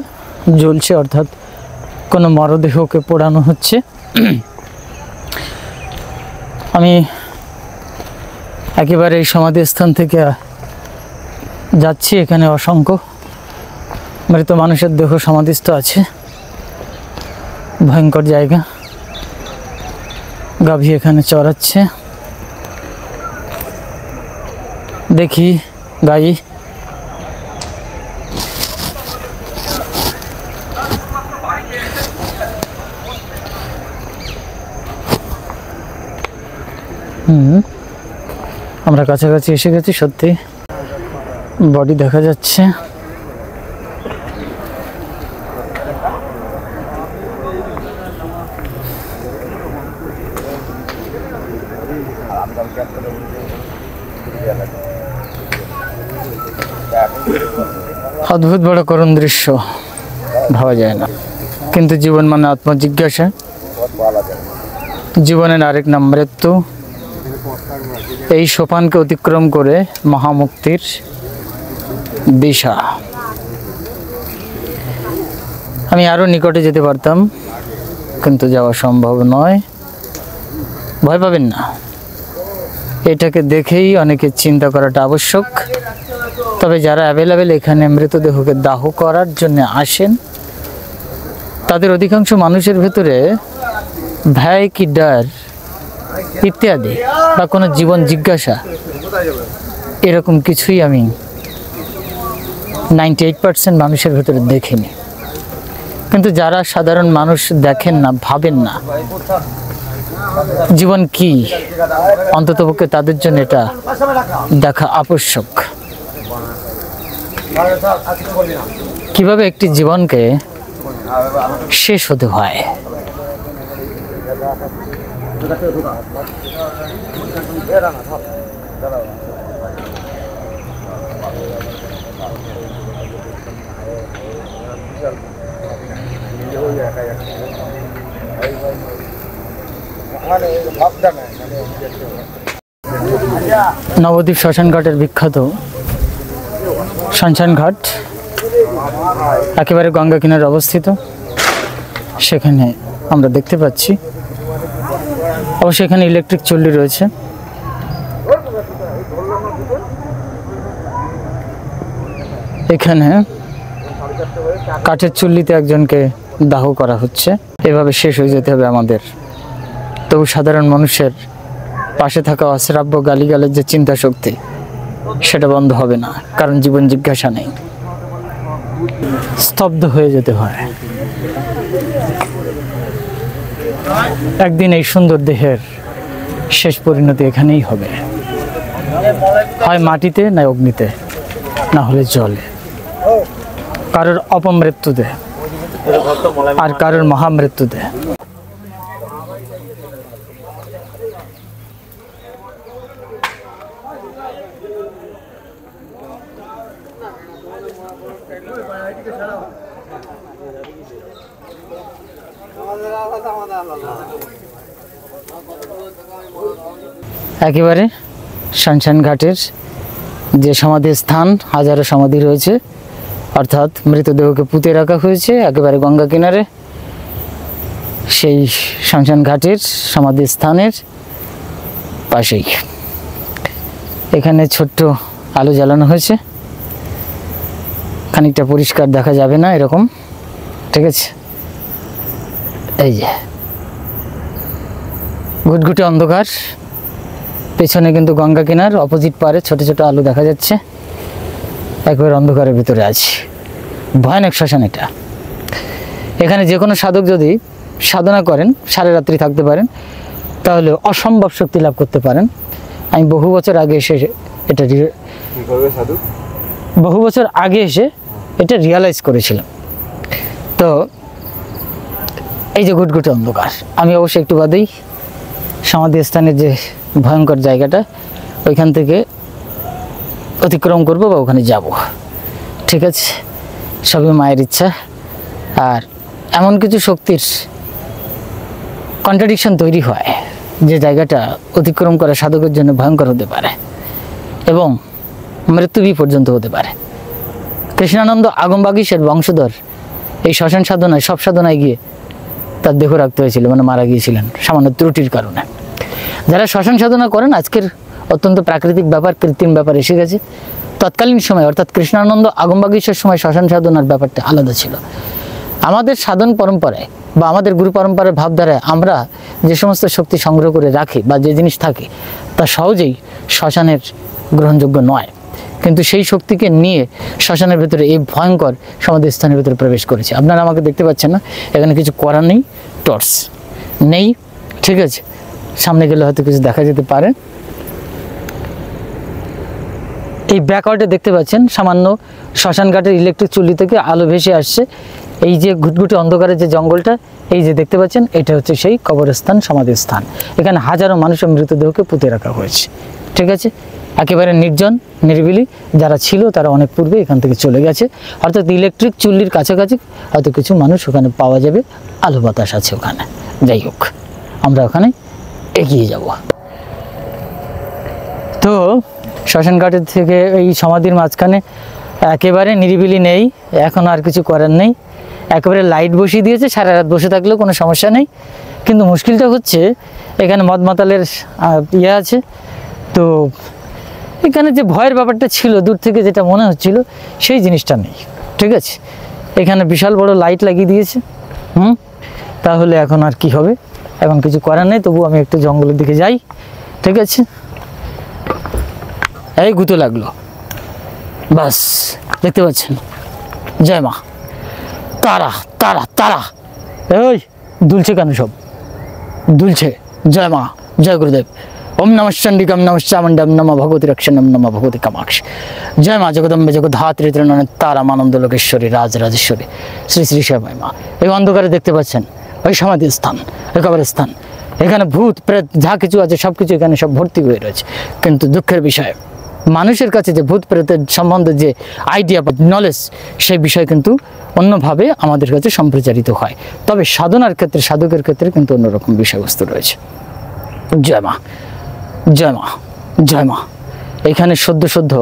জ্বলছে, অর্থাৎ কোনো মরদেহকে পোড়ানো হচ্ছে। আমি একেবারে এই সমাধিস্থান থেকে যাচ্ছি, এখানে অসংখ্য মৃত মানুষের দেহ সমাধিস্থ আছে। ভয়ঙ্কর জায়গা, গাভী এখানে চড়াচ্ছে। দেখি গাই, আমরা কাছাকাছি এসে গেছি, সত্যি বডি দেখা যাচ্ছে। অদ্ভুত বড় করুণ দৃশ্য, ভাবা যায় না। কিন্তু জীবন মানে আত্মজিজ্ঞাসা, জীবনের আরেক নাম মৃত্যু। এই সোপানকে অতিক্রম করে মহামুক্তির দিশা। আমি আরো নিকটে যেতে পারতাম, কিন্তু যাওয়া সম্ভব নয়। ভয় পাবেন না, এটাকে দেখেই অনেকের চিন্তা করাটা আবশ্যক। তবে যারা অ্যাভেলেবেল এখানে মৃতদেহকে দাহ করার জন্য আসেন, তাদের অধিকাংশ মানুষের ভেতরে ভয় কি ডর ইত্যাদি বা কোনো জীবন জিজ্ঞাসা এরকম কিছুই আমি 98% মানুষের ভেতরে দেখিনি। কিন্তু যারা সাধারণ মানুষ দেখেন না, ভাবেন না জীবন কি, অন্ততপক্ষে তাদের জন্য এটা দেখা আবশ্যক। কিভাবে একটি জীবনকে শেষ হতে হয়। নবদ্বীপ শ্মশান ঘাটের বিখ্যাত শ্মশান ঘাট একেবারে গঙ্গা কিনারে অবস্থিত। সেখানে আমরা দেখতে পাচ্ছি, অবশ্যই এখানে ইলেকট্রিক চুল্লি রয়েছে। এখানে কাঠের চুল্লিতে একজনকে দাহ করা হচ্ছে। এভাবে শেষ হয়ে যেতে হবে আমাদের। তবু সাধারণ মানুষের পাশে থাকা অশ্রাব্য গালিগালের যে চিন্তা শক্তি, সেটা বন্ধ হবে না, কারণ জীবন জিজ্ঞাসা নেই। স্তব্ধ হয়ে যেতে হয়। একদিন এই সুন্দর দেহের শেষ পরিণতি এখানেই হবে, হয় মাটিতে, না অগ্নিতে, না হলে জলে। কারোর অপমৃত্যুতে আর কারোর মহামৃত্যুতে। একেবারে শ্মশান ঘাটের যে সমাধি স্থান, হাজারো সমাধি রয়েছে, অর্থাৎ মৃতদেহকে পুঁতে রাখা হয়েছে একেবারে গঙ্গা কিনারে। সেই শ্মশান ঘাটের সমাধি স্থানের পাশেই এখানে ছোট্ট আলো জ্বালানো হয়েছে, খানিকটা পরিষ্কার দেখা যাবে না এরকম, ঠিক আছে। এই যে ঘুটঘুটে অন্ধকার, পেছনে কিন্তু গঙ্গা কিনার অপোজিট পারে ছোট ছোট আলো দেখা যাচ্ছে, একবার অন্ধকারের ভিতরে আছে। ভয়ানক শ্মশান এটা। এখানে যে কোনো সাধক যদি সাধনা করেন, সারা রাত্রি থাকতে পারেন, তাহলে অসম্ভব শক্তি লাভ করতে পারেন। আমি বহু বছর আগে এসে এটা রিয়ালাইজ করেছিলাম। তো এই যে ঘুটঘুটে অন্ধকার, আমি অবশ্যই একটু বাদেই সমাধি স্থানের যে ভয়ঙ্কর জায়গাটা, ওইখান থেকে অতিক্রম করব বা ওখানে যাব, ঠিক আছে। সবই মায়ের ইচ্ছা। আর এমন কিছু শক্তির কন্ট্রাডিকশন তৈরি হয় যে জায়গাটা অতিক্রম করা সাধকের জন্য ভয়ঙ্কর হতে পারে এবং মৃত্যুবি পর্যন্ত হতে পারে। কৃষ্ণানন্দ আগমবাগীশের বংশধর এই শ্মশান সাধনায়, সব সাধনায় গিয়ে তার দেহ রাখতে হয়েছিল, মানে মারা গিয়েছিলেন সামান্য ত্রুটির কারণে। যারা শ্মশান সাধনা করেন, আজকের অত্যন্ত প্রাকৃতিক ব্যাপার, কৃত্রিম ব্যাপার এসে গেছে। তৎকালীন সময় অর্থাৎ কৃষ্ণানন্দ আগমবাগীশের সময় শ্মশান সাধনার ব্যাপারটা আলাদা ছিল। আমাদের সাধন পরম্পরায় বা আমাদের গুরু পরম্পরার ভাবধারায় আমরা যে সমস্ত শক্তি সংগ্রহ করে রাখি বা যে জিনিস থাকে, তা সহজেই শ্মশানের গ্রহণযোগ্য নয়। কিন্তু সেই শক্তিকে নিয়ে শ্মশানের ভেতরে এই ভয়ঙ্কর সমাধি স্থানের ভেতরে প্রবেশ করেছে। আপনারা আমাকে দেখতে পাচ্ছেন না, এখানে কিছু করার নেই, টর্চ নেই, ঠিক আছে। সামনে গেলে হয়তো কিছু দেখা যেতে পারে। এই ব্যাকওয়ার্ডে দেখতে পাচ্ছেন সামান্য শ্মশান ঘাটের ইলেকট্রিক চুল্লি থেকে আলো ভেসে আসছে। এই যে ঘুটঘুটে অন্ধকারের যে জঙ্গলটা, এই যে দেখতে পাচ্ছেন, এটা হচ্ছে সেই কবরস্থান, সমাধি স্থান। এখানে হাজারো মানুষের মৃতদেহকে পুঁতে রাখা হয়েছে, ঠিক আছে। একেবারে নির্জন, নিরিবিলি। যারা ছিল তারা অনেক পূর্বে এখান থেকে চলে গেছে। অর্থাৎ ইলেকট্রিক চুল্লির কাছাকাছি হয়তো কিছু মানুষ ওখানে পাওয়া যাবে, আলো বাতাস আছে ওখানে। যাই হোক, আমরা ওখানে এগিয়ে যাব। তো শ্মশান ঘাটের থেকে এই সমাধির মাঝখানে একেবারে নিরিবিলি নেই, এখন আর কিছু করার নেই। একেবারে লাইট বসিয়ে দিয়েছে, সারা রাত বসে থাকলেও কোনো সমস্যা নেই। কিন্তু মুশকিলটা হচ্ছে এখানে মদ মাতালের ইয়ে আছে। তো এখানে যে ভয়ের ব্যাপারটা ছিল, দূর থেকে যেটা মনে হচ্ছিল, সেই জিনিসটা নেই, ঠিক আছে। এখানে বিশাল বড় লাইট লাগিয়ে দিয়েছে। তাহলে এখন আর কি হবে, এখন কিছু করার নেই। তবু আমি একটু জঙ্গলের দিকে যাই, ঠিক আছে। এই গুঁতো লাগলো, বাস দেখতে পাচ্ছেন। জয় মা তারা, তারা, তারা। ওই দুলছে কেন? সব দুলছে। জয় মা, জয় গুরুদেব। ওম নমঃ চণ্ডিকাম নমঃ চামুণ্ডাম নমঃ ভগবতী রক্ষণম নমঃ ভগবতী কামাক্ষ। জয় মা জগদম্বে জগদ্ধাত্রী ত্রিনয়নে তারা মানন্দ লোকেশ্বরী রাজরাজেশ্বরী শ্রী শ্রী শ্যামাই মা। এই অন্ধকারে দেখতে পাচ্ছেন ওই সমাধি স্থান, ওই কবরস্থান। এখানে ভূত প্রেত যা কিছু আছে সব কিছু এখানে সব ভর্তি হয়ে রয়েছে। কিন্তু দুঃখের বিষয়, মানুষের কাছে যে ভূত প্রেতের সম্বন্ধে যে আইডিয়া বা নলেজ, সেই বিষয় কিন্তু অন্যভাবে আমাদের কাছে সম্প্রচারিত হয়। তবে সাধনার ক্ষেত্রে, সাধকের ক্ষেত্রে কিন্তু অন্যরকম বিষয়বস্তু রয়েছে। জয় মা, জয় মা, জয় মা। এখানে সদ্য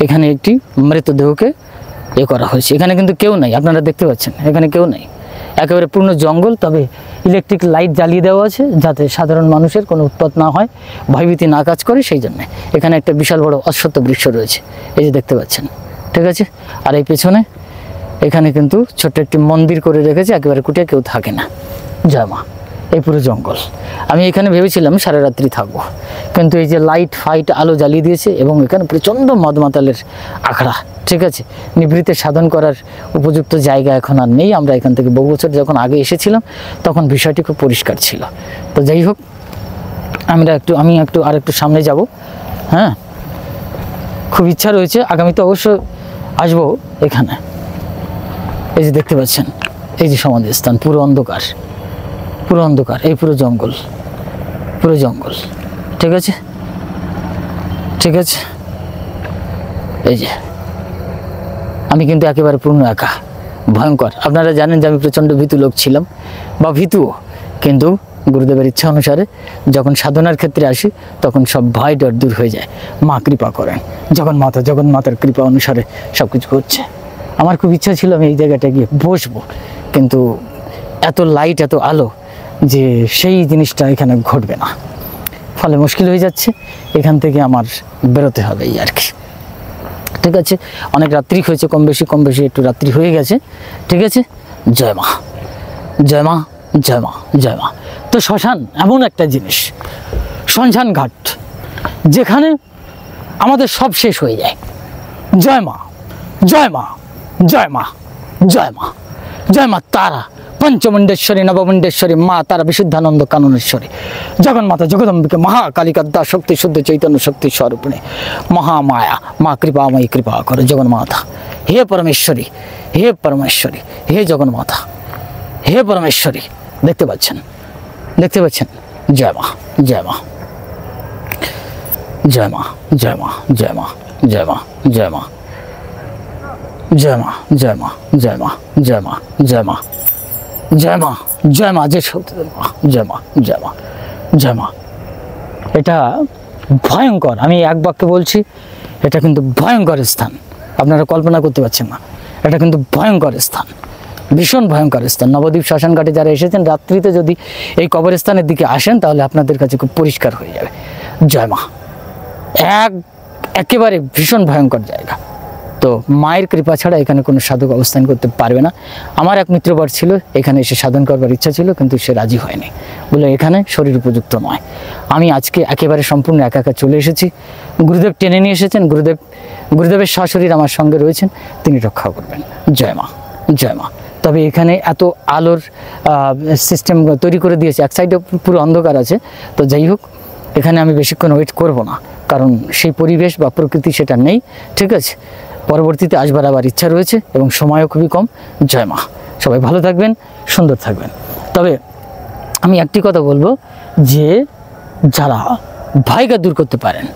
এখানে একটি মৃতদেহকে করা হয়েছে। এখানে কিন্তু কেউ নাই, আপনারা দেখতে পাচ্ছেন, এখানে কেউ নেই। একেবারে পূর্ণ জঙ্গল। তবে ইলেকট্রিক লাইট জ্বালিয়ে দেওয়া আছে যাতে সাধারণ মানুষের কোনো উৎপাত না হয়, ভয়ভীতি না কাজ করে, সেই জন্যে। এখানে একটা বিশাল বড় অশ্বত্থ বৃক্ষ রয়েছে, এই যে দেখতে পাচ্ছেন, ঠিক আছে। আর এই পেছনে এখানে কিন্তু ছোট্ট একটি মন্দির করে রেখেছে, একেবারে কুটিয়ে কেউ থাকে না। জয় মা। এই পুরো জঙ্গল। আমি এখানে ভেবেছিলাম সারা রাত্রি থাকবো, কিন্তু এই যে লাইট ফাইট আলো জ্বালিয়ে দিয়েছে এবং এখানে প্রচণ্ড মদ মাতালের আখড়া, ঠিক আছে। নিভৃতে সাধন করার উপযুক্ত জায়গা এখন আর নেই। আমরা এখান থেকে বহু বছর যখন আগে এসেছিলাম তখন বিষয়টি খুব পরিষ্কার ছিল। তো যাই হোক, আমি আর একটু সামনে যাব। হ্যাঁ, খুব ইচ্ছা রয়েছে, আগামীতে অবশ্য আসবো এখানে। এই যে দেখতে পাচ্ছেন, এই যে সমাধি স্থান, পুরো অন্ধকার, পুরো অন্ধকার। এই পুরো জঙ্গল, পুরো জঙ্গল, ঠিক আছে, ঠিক আছে। এই যে আমি কিন্তু একেবারে পূর্ণ একা, ভয়ঙ্কর। আপনারা জানেন যে আমি প্রচণ্ড ভীতু লোক ছিলাম বা ভীতুও, কিন্তু গুরুদেবের ইচ্ছা অনুসারে যখন সাধনার ক্ষেত্রে আসি তখন সব ভয় ডর দূর হয়ে যায়। মা কৃপা করেন, জগন্মাতার কৃপা অনুসারে সব কিছু হচ্ছে। আমার খুব ইচ্ছা ছিল আমি এই জায়গাটা গিয়ে বসবো, কিন্তু এত লাইট, এত আলো, যে সেই জিনিসটা এখানে ঘটবে না, ফলে মুশকিল হয়ে যাচ্ছে, এখান থেকে আমার বেরোতে হবে এই আর কি। ঠিক আছে, অনেক রাত্রি হয়েছে, কম বেশি একটু রাত্রি হয়ে গেছে। ঠিক আছে, জয় মা, জয় মা, জয় মা, জয় মা। তো শ্মশান এমন একটা জিনিস, শ্মশান ঘাট, যেখানে আমাদের সব শেষ হয়ে যায়। জয় মা, জয় মা, জয় মা, জয় মা, জয় মা তারা, পঞ্চমুণ্ডেশ্বরী, নবমুণ্ডেশ্বরী, মা তারা, বিশুদ্ধানন্দ কাননেশ্বরী, জগন্মাতা জগদম্বিকে, মহাকালিকা, শক্তি, শুদ্ধ চৈতন্য শক্তি স্বরূপিণী, মহামায়া, মা কৃপাময়ী, কৃপা করে জগন্মাতা। হে পরমেশ্বরী, হে পরমেশ্বরী, হে জগন্মাতা, হে পরমেশ্বরী। দেখতে পাচ্ছেন, দেখতে পাচ্ছেন? জয় মা, জয় মা, জয় মা, জয় মা, জয় মা, জয় মা, জয় মা, জয় মা, জয় মা, জয় মা, জয় মা, জয় মা, জয় মা, জয় মা, যে শক্তি মা, জয় মা, জয় মা, জয় মা। এটা ভয়ঙ্কর, আমি এক বাক্যে বলছি, এটা কিন্তু ভয়ঙ্কর স্থান, আপনারা কল্পনা করতে পারছেন না। এটা কিন্তু ভয়ঙ্কর স্থান, ভীষণ ভয়ঙ্কর স্থান। নবদ্বীপ শ্মশান ঘাটে যারা এসেছেন, রাত্রিতে যদি এই কবরস্থানের দিকে আসেন, তাহলে আপনাদের কাছে খুব পরিষ্কার হয়ে যাবে। জয় মা, একেবারে ভীষণ ভয়ঙ্কর জায়গা। তো মায়ের কৃপা ছাড়া এখানে কোনো সাধক অবস্থান করতে পারবে না। আমার এক মিত্রবর ছিল, এখানে এসে সাধন করবার ইচ্ছা ছিল, কিন্তু সে রাজি হয়নি, বলে এখানে শরীর উপযুক্ত নয়। আমি আজকে একেবারে সম্পূর্ণ একা একা চলে এসেছি। গুরুদেব টেনে নিয়ে এসেছেন, গুরুদেবের সশরীর আমার সঙ্গে রয়েছেন, তিনি রক্ষা করবেন। জয় মা, জয় মা। তবে এখানে এত আলোর সিস্টেম তৈরি করে দিয়েছে, এক সাইডে পুরো অন্ধকার আছে। তো যাই হোক, এখানে আমি বেশিক্ষণ ওয়েট করব না, কারণ সেই পরিবেশ বা প্রকৃতি সেটা নেই। ঠিক আছে, পরবর্তীতে আসবার আবার ইচ্ছা রয়েছে এবং সময়ও খুবই কম। জয় মা, সবাই ভালো থাকবেন, সুন্দর থাকবেন। তবে আমি একটি কথা বলবো, যে যারা ভয়কে দূর করতে পারেন,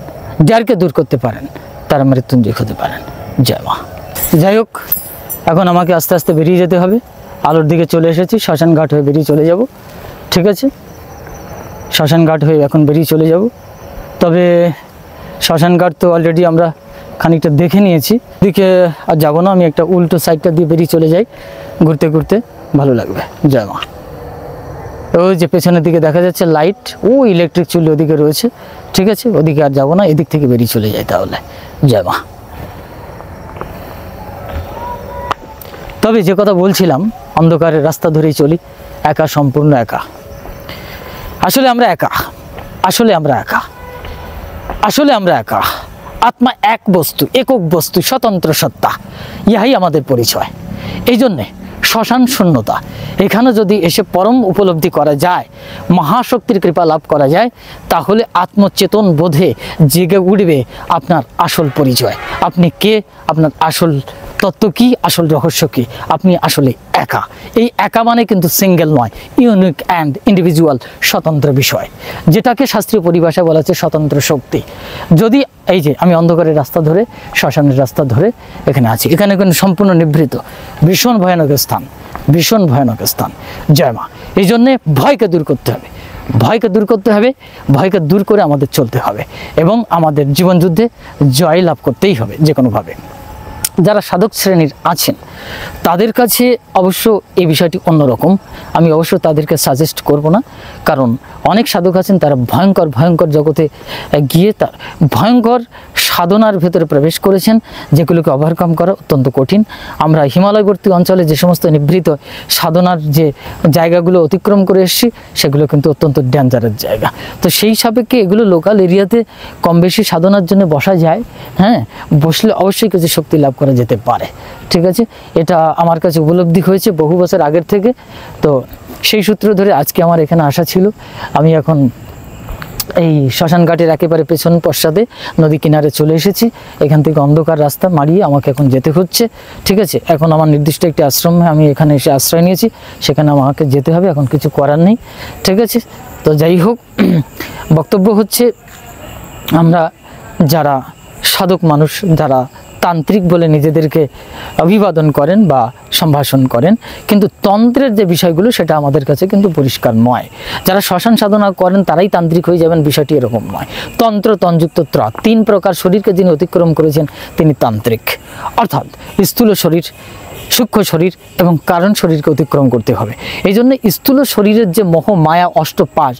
ডরকে দূর করতে পারেন, তারা মৃত্যুঞ্জয় হতে পারেন। জয় মা। যাই হোক, এখন আমাকে আস্তে আস্তে বেরিয়ে যেতে হবে। আলোর দিকে চলে এসেছি, শ্মশান ঘাট হয়ে বেরিয়ে চলে যাব। ঠিক আছে, শ্মশান ঘাট হয়ে এখন বেরিয়ে চলে যাব। তবে শ্মশান ঘাট তো অলরেডি আমরা খানিকটা দেখে নিয়েছি, দিকে আর যাবো না। আমি একটা উল্টো সাইডটা দিয়ে বেরিয়ে চলে যাই, ঘুরতে ঘুরতে ভালো লাগবে। জয় মা। ওই যে পেছনের দিকে দেখা যাচ্ছে লাইট, ও ইলেকট্রিক চুল্লি ওদিকে রয়েছে। ঠিক আছে, ওদিকে আর যাবো না, এদিক থেকে বেরিয়ে চলে যাই তাহলে। জয় মা। তবে যে কথা বলছিলাম, অন্ধকারের রাস্তা ধরেই চলি, একা, সম্পূর্ণ একা। আসলে আমরা একা, আসলে আমরা একা, আসলে আমরা একা। আত্মা এক বস্তু, একক বস্তু, স্বতন্ত্র সত্তা, ইহাই আমাদের পরিচয়। এই জন্যে শ্মশান শূন্যতা, এখানে যদি এসে পরম উপলব্ধি করা যায়, মহাশক্তির কৃপা লাভ করা যায়, তাহলে আত্মচেতন বোধে জেগে উঠবে আপনার আসল পরিচয়। আপনি কে, আপনার আসল তত্ত্ব কী, আসল রহস্য কী, আপনি আসলে একা। এই একা মানে কিন্তু সিঙ্গেল নয়, ইউনিক অ্যান্ড ইন্ডিভিজুয়াল, স্বতন্ত্র বিষয়, যেটাকে শাস্ত্রীয় পরিভাষায় বলা হচ্ছে স্বতন্ত্র শক্তি। যদি এই যে আমি অন্ধকারের রাস্তা ধরে, শ্মশানের রাস্তা ধরে এখানে আছি, এখানে কিন্তু সম্পূর্ণ নিভৃত, ভীষণ ভয়ানক স্থান, ভীষণ ভয়ানক স্থান। জয় মা। এই জন্যে ভয়কে দূর করতে হবে, ভয়কে দূর করতে হবে, ভয়কে দূর করে আমাদের চলতে হবে এবং আমাদের জীবনযুদ্ধে জয় লাভ করতেই হবে যে কোনোভাবে। যারা সাধক শ্রেণীর আছেন, তাদের কাছে অবশ্য এই বিষয়টি অন্যরকম। আমি অবশ্য তাদেরকে সাজেস্ট করব না, কারণ অনেক সাধক আছেন, তারা ভয়ঙ্কর ভয়ঙ্কর জগতে গিয়ে তার ভয়ঙ্কর সাধনার ভেতরে প্রবেশ করেছেন, যেগুলোকে ওভারকাম করা অত্যন্ত কঠিন। আমরা হিমালয়বর্তী অঞ্চলে যে সমস্ত নিভৃত সাধনার যে জায়গাগুলো অতিক্রম করে এসেছি, সেগুলো কিন্তু অত্যন্ত ডেঞ্জারাস জায়গা। তো সেই সাপেক্ষে এগুলো লোকাল এরিয়াতে কম বেশি সাধনার জন্য বসা যায়। হ্যাঁ, বসলে অবশ্যই কিছু শক্তি লাভ করা যেতে পারে। ঠিক আছে, এটা আমার কাছে উপলব্ধি হয়েছে বহু বছর আগের থেকে। তো সেই সূত্র ধরে আজকে আমার এখানে আসা ছিল। আমি এখন এই শ্মশান ঘাটের একেবারে পেছন পশ্চাতে নদী কিনারে চলে এসেছি। এখান থেকে অন্ধকার রাস্তা মারিয়ে আমাকে এখন যেতে হচ্ছে। ঠিক আছে, এখন আমার নির্দিষ্ট একটি আশ্রমে আমি এখানে এসে আশ্রয় নিয়েছি, সেখানে আমাকে যেতে হবে, এখন কিছু করার নেই। ঠিক আছে, তো যাই হোক, বক্তব্য হচ্ছে, আমরা যারা সাধক মানুষ, যারা তান্ত্রিক বলে নিজেদেরকে অভিবাদন করেন বা সম্ভাষণ করেন, কিন্তু তন্ত্রের যে বিষয়গুলো সেটা আমাদের কাছে কিন্তু পরিষ্কার নয়। যারা শ্মশান সাধনা করেন তারাই তান্ত্রিক হয়ে যাবেন, বিষয়টি এরকম নয়। তন্ত্র, তঞ্জুক্ত, ত্র, 3 প্রকার শরীরকে যিনি অতিক্রম করেছেন তিনি তান্ত্রিক। অর্থাৎ স্থূল শরীর, সূক্ষ্ম শরীর এবং কারণ শরীরকে অতিক্রম করতে হবে। এই জন্য স্থূল শরীরের যে মোহ মায়া অষ্টপাশ,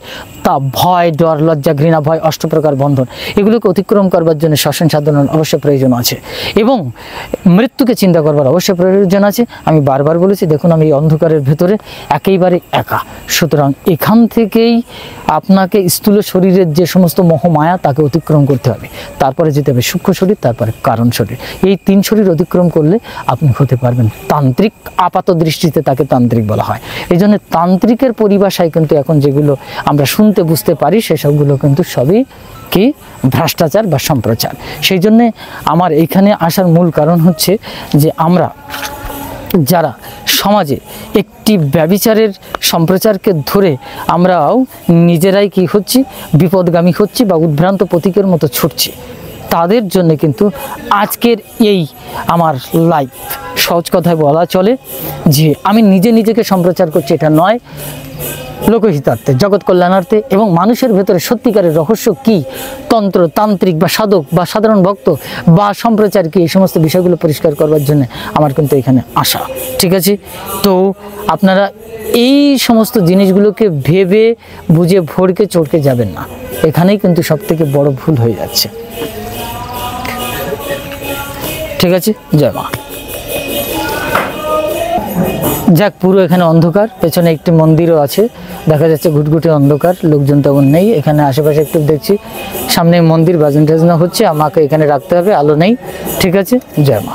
তা ভয়, ডর, লজ্জা, ঘৃণা, ভয়, অষ্টপ্রকার বন্ধন, এগুলোকে অতিক্রম করবার জন্য শ্মশান সাধনার অবশ্যই প্রয়োজন আছে এবং মৃত্যুকে চিন্তা করবার অবশ্যই প্রয়োজন আছে। আমি বারবার বলেছি, দেখুন আমি এই অন্ধকারের ভেতরে একেবারে একা, সুতরাং এখান থেকেই আপনাকে স্থূল শরীরের যে সমস্ত মোহ মায়া তাকে অতিক্রম করতে হবে, তারপরে যেতে হবে সূক্ষ্ম শরীর, তারপরে কারণ শরীর। এই 3 শরীর অতিক্রম করলে আপনি হতে পারবেন তান্ত্রিক। আপাত দৃষ্টিতে তাকে তান্ত্রিক বলা হয়। এই জন্য তান্ত্রিকের পরিভাষায় কিন্তু এখন যেগুলো আমরা শুনতে বুঝতে পারি সেসবগুলো কিন্তু সবই কি ভ্রষ্টাচার বা সম্প্রচার। সেই জন্যে আমার এইখানে আসার মূল কারণ হচ্ছে যে আমরা যারা সমাজে একটি ব্যভিচারের সম্প্রচারকে ধরে আমরাও নিজেরাই কি হচ্ছি, বিপদগামী হচ্ছি বা উদ্ভ্রান্ত প্রতীকের মতো ছুটছি, তাদের জন্য কিন্তু আজকের এই আমার লাইফ। সহজ কথায় বলা চলে যে আমি নিজেকে সম্প্রচার করছি, এটা নয়, লোকহিতার্থে, জগৎ কল্যাণার্থে এবং মানুষের ভেতরে সত্যিকারের রহস্য কি, তন্ত্র, তান্ত্রিক বা সাধক বা সাধারণ ভক্ত বা সম্প্রচার কি, এই সমস্ত বিষয়গুলো পরিষ্কার করবার জন্য আমার কিন্তু এখানে আসা। ঠিক আছে, তো আপনারা এই সমস্ত জিনিসগুলোকে ভেবে বুঝে ভরকে চড়কে যাবেন না, এখানেই কিন্তু সব থেকে বড় ভুল হয়ে যাচ্ছে। ঠিক আছে, জয় মা। যাক, পুরো এখানে অন্ধকার, পেছনে একটি মন্দিরও আছে, দেখা যাচ্ছে ঘুটঘুটে অন্ধকার, লোকজন তেমন নেই। এখানে আশেপাশে একটু দেখছি সামনে মন্দির, বাজন টাজনা হচ্ছে, আমাকে এখানে রাখতে হবে, আলো নেই। ঠিক আছে, জয় মা।